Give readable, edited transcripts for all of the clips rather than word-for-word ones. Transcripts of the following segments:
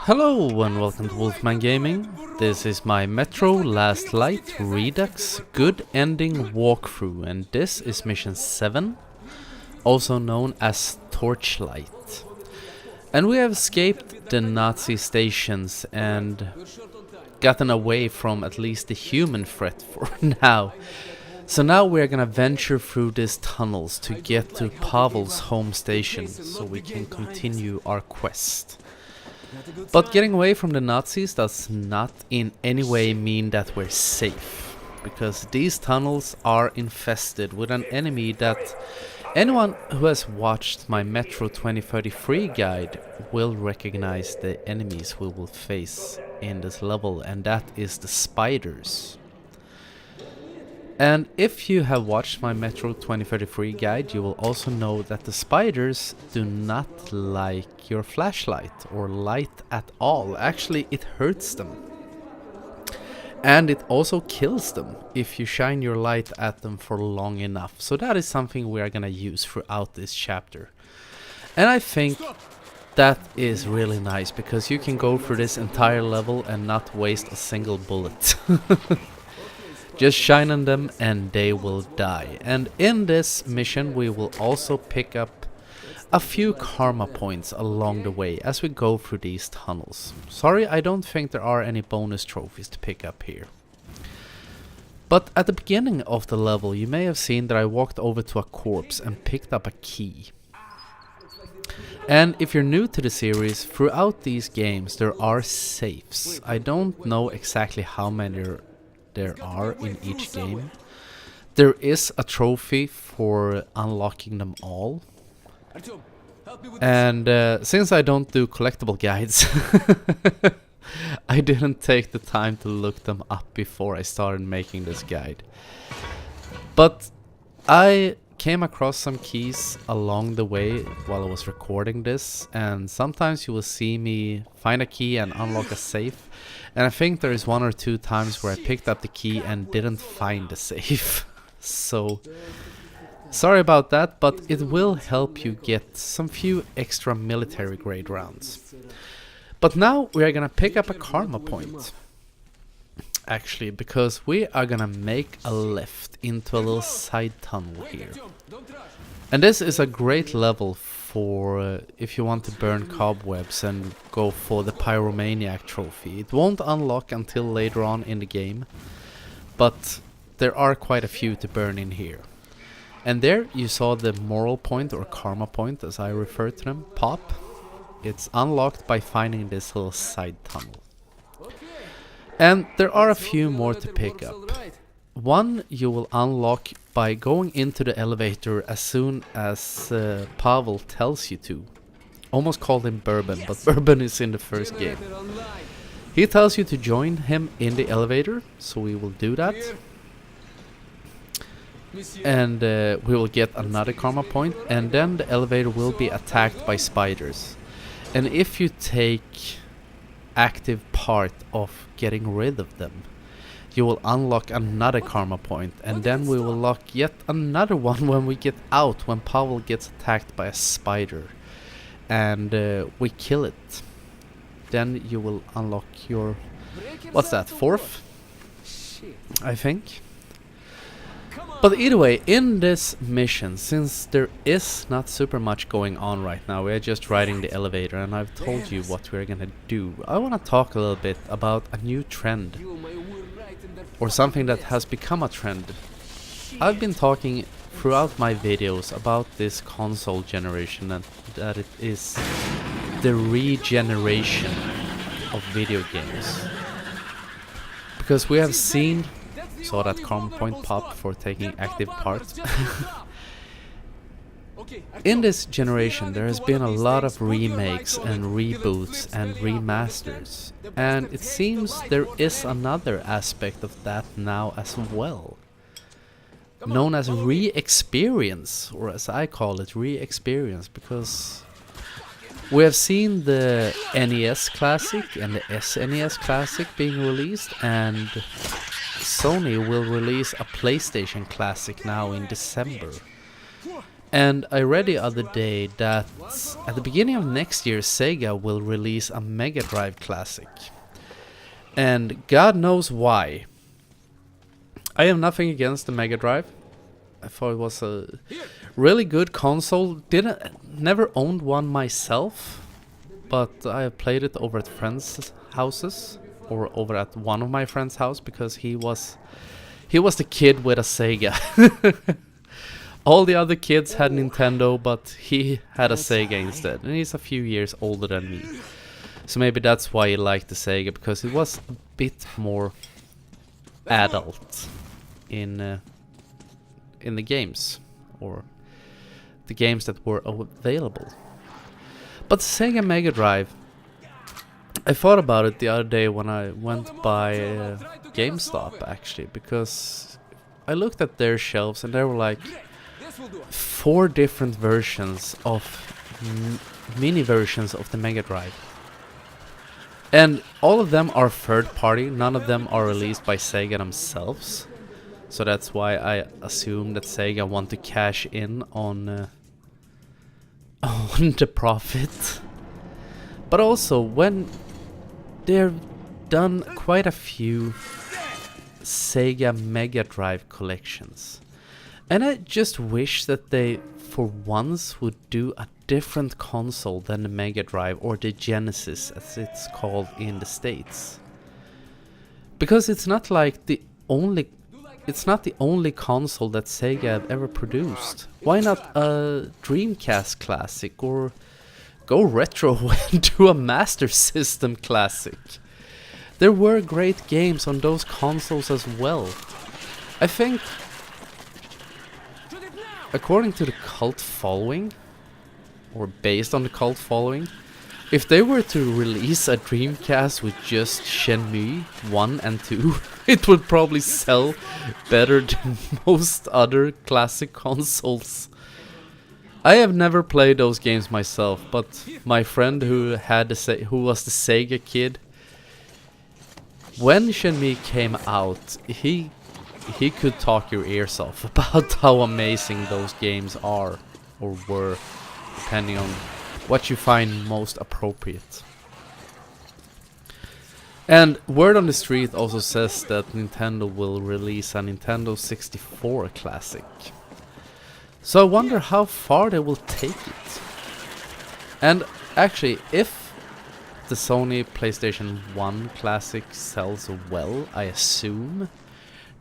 Hello and welcome to Wolfman Gaming. This is my Metro Last Light Redux Good Ending walkthrough, and this is mission 7, also known as Torchlight. And we have escaped the Nazi stations and gotten away from at least the human threat for now. So now we're gonna venture through these tunnels to get to Pavel's home station so we can continue our quest. But getting away from the Nazis does not in any way mean that we're safe, because these tunnels are infested with an enemy that anyone who has watched my Metro 2033 guide will recognize the enemies we will face in this level, and that is the spiders. And if you have watched my Metro 2033 guide, you will also know that the spiders do not like your flashlight or light at all. Actually, it hurts them. And it also kills them if you shine your light at them for long enough. So that is something we are gonna use throughout this chapter. And I think that is really nice, because you can go through this entire level and not waste a single bullet. Just shine on them and they will die. And in this mission we will also pick up a few karma points along the way as we go through these tunnels. Sorry, I don't think there are any bonus trophies to pick up here. But at the beginning of the level you may have seen that I walked over to a corpse and picked up a key. And if you're new to the series, throughout these games there are safes. I don't know exactly how many there are in each game. There is a trophy for unlocking them all. And since I don't do collectible guides, I didn't take the time to look them up before I started making this guide. But I came across some keys along the way while I was recording this, and sometimes you will see me find a key and unlock a safe, and I think there is 1 or 2 times where I picked up the key and didn't find the safe. So sorry about that, but it will help you get some few extra military grade rounds. But now we are gonna pick up a karma point, actually, because we are gonna make a left into a little side tunnel here. And this is a great level for if you want to burn cobwebs and go for the Pyromaniac trophy. It won't unlock until later on in the game, but there are quite a few to burn in here. And there you saw the moral point, or karma point as I refer to them, pop. It's unlocked by finding this little side tunnel. And there are a few more to pick up. One you will unlock by going into the elevator as soon as Pavel tells you to. Almost called him Bourbon, but Bourbon is in the first game. He tells you to join him in the elevator, so we will do that. And we will get another karma point, and then the elevator will be attacked by spiders. And if you take active part of getting rid of them, you will unlock another karma point, and then we will lock yet another one when we get out, when Pavel gets attacked by a spider and we kill it. Then you will unlock your, what's that, 4th, I think. But either way, in this mission, since there is not super much going on right now, we're just riding the elevator and I've told you what we're gonna do, I wanna talk a little bit about a new trend, or something that has become a trend. I've been talking throughout my videos about this console generation, and that it is the regeneration of video games. Because we have seen, saw that karma point pop for taking active part. In this generation there has been a lot of remakes and reboots and remasters, and it seems there is another aspect of that now as well, known as re-experience, or as I call it, re-experience, because we have seen the NES Classic and the SNES Classic being released, and Sony will release a PlayStation Classic now in December. And I read the other day that at the beginning of next year, Sega will release a Mega Drive classic. And God knows why. I have nothing against the Mega Drive. I thought it was a really good console. Never owned one myself, but I have played it over at friends' houses, or over at one of my friends' house, because he was the kid with a Sega. All the other kids had Nintendo, but he had a Sega instead, and he's a few years older than me. So maybe that's why he liked the Sega, because it was a bit more adult in the games, or the games that were available. But Sega Mega Drive, I thought about it the other day when I went by GameStop, actually, because I looked at their shelves and there were like 4 different versions of mini versions of the Mega Drive. And all of them are third party, none of them are released by Sega themselves. So that's why I assume that Sega want to cash in on the profit. But also, when they've done quite a few Sega Mega Drive collections, and I just wish that they, for once, would do a different console than the Mega Drive, or the Genesis as it's called in the States. Because it's not like the only console that Sega have ever produced. Why not a Dreamcast classic, or go retro and do a Master System classic? There were great games on those consoles as well. I think, according to the cult following, or based on the cult following, if they were to release a Dreamcast with just Shenmue 1 and 2, it would probably sell better than most other classic consoles. I have never played those games myself, but my friend who was the Sega kid, when Shenmue came out, he could talk your ears off about how amazing those games are, or were, depending on what you find most appropriate. And word on the street also says that Nintendo will release a Nintendo 64 classic. So I wonder how far they will take it. And actually, if the Sony PlayStation 1 classic sells well, I assume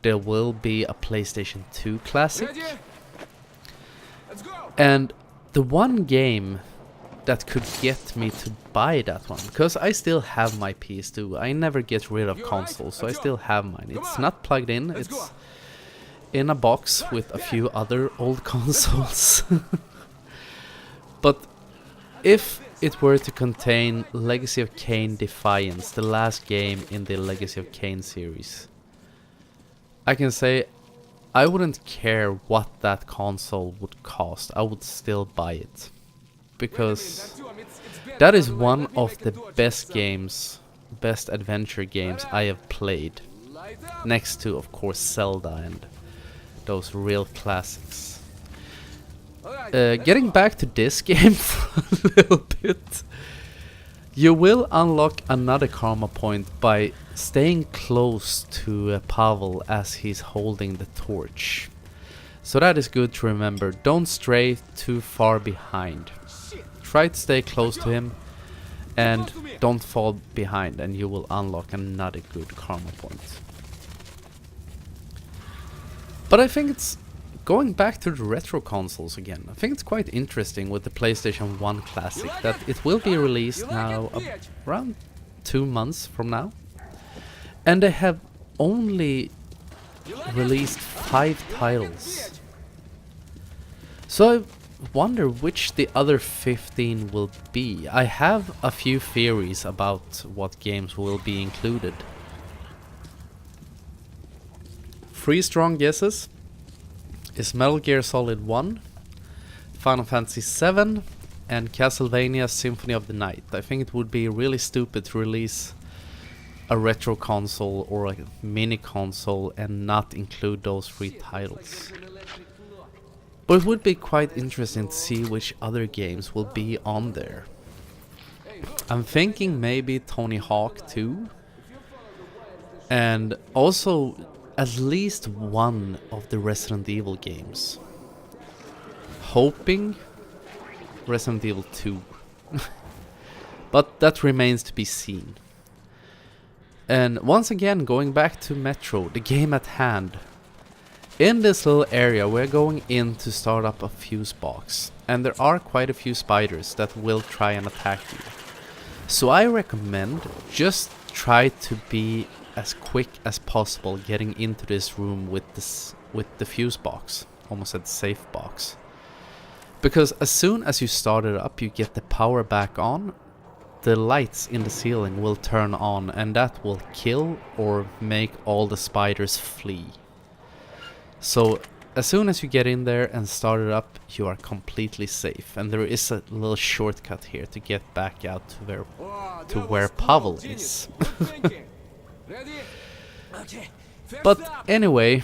there will be a PlayStation 2 classic. And the one game that could get me to buy that one, because I still have my PS2. I never get rid of consoles, so I still have mine. It's not plugged in, it's in a box with a few other old consoles. But if it were to contain Legacy of Kain Defiance, the last game in the Legacy of Kain series, I can say I wouldn't care what that console would cost. I would still buy it, because that is one of the best games, best adventure games I have played, next to, of course, Zelda and those real classics. Getting back to this game for a little bit, you will unlock another karma point by staying close to Pavel as he's holding the torch. So that is good to remember. Don't stray too far behind. Try to stay close to him and don't fall behind, and you will unlock another good karma point. But I think it's, going back to the retro consoles again, I think it's quite interesting with the PlayStation 1 Classic that it will be released now around 2 months from now. And they have only released 5 titles. So I wonder which the other 15 will be. I have a few theories about what games will be included. 3 strong guesses is Metal Gear Solid 1, Final Fantasy 7, and Castlevania Symphony of the Night. I think it would be really stupid to release a retro console or a mini console and not include those 3 titles. But it would be quite interesting to see which other games will be on there. I'm thinking maybe Tony Hawk 2. And also at least one of the Resident Evil games. Hoping Resident Evil 2. But that remains to be seen. And once again, going back to Metro, the game at hand. In this little area, we're going in to start up a fuse box. And there are quite a few spiders that will try and attack you. So I recommend just try to be as quick as possible getting into this room with the fuse box. Almost said safe box. Because as soon as you start it up, you get the power back on. The lights in the ceiling will turn on, and that will kill or make all the spiders flee. So as soon as you get in there and start it up, you are completely safe. And there is a little shortcut here to get back out to where Pavel is. But anyway,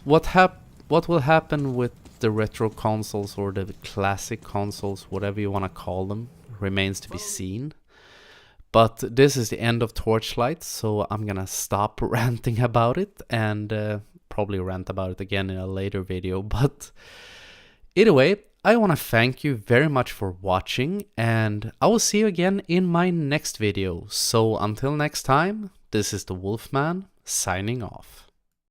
what will happen with the retro consoles or the classic consoles, whatever you want to call them, remains to be seen. But this is the end of Torchlight, so I'm gonna stop ranting about it and probably rant about it again in a later video. But anyway, I want to thank you very much for watching, and I will see you again in my next video. So until next time, this is the Wolfman signing off.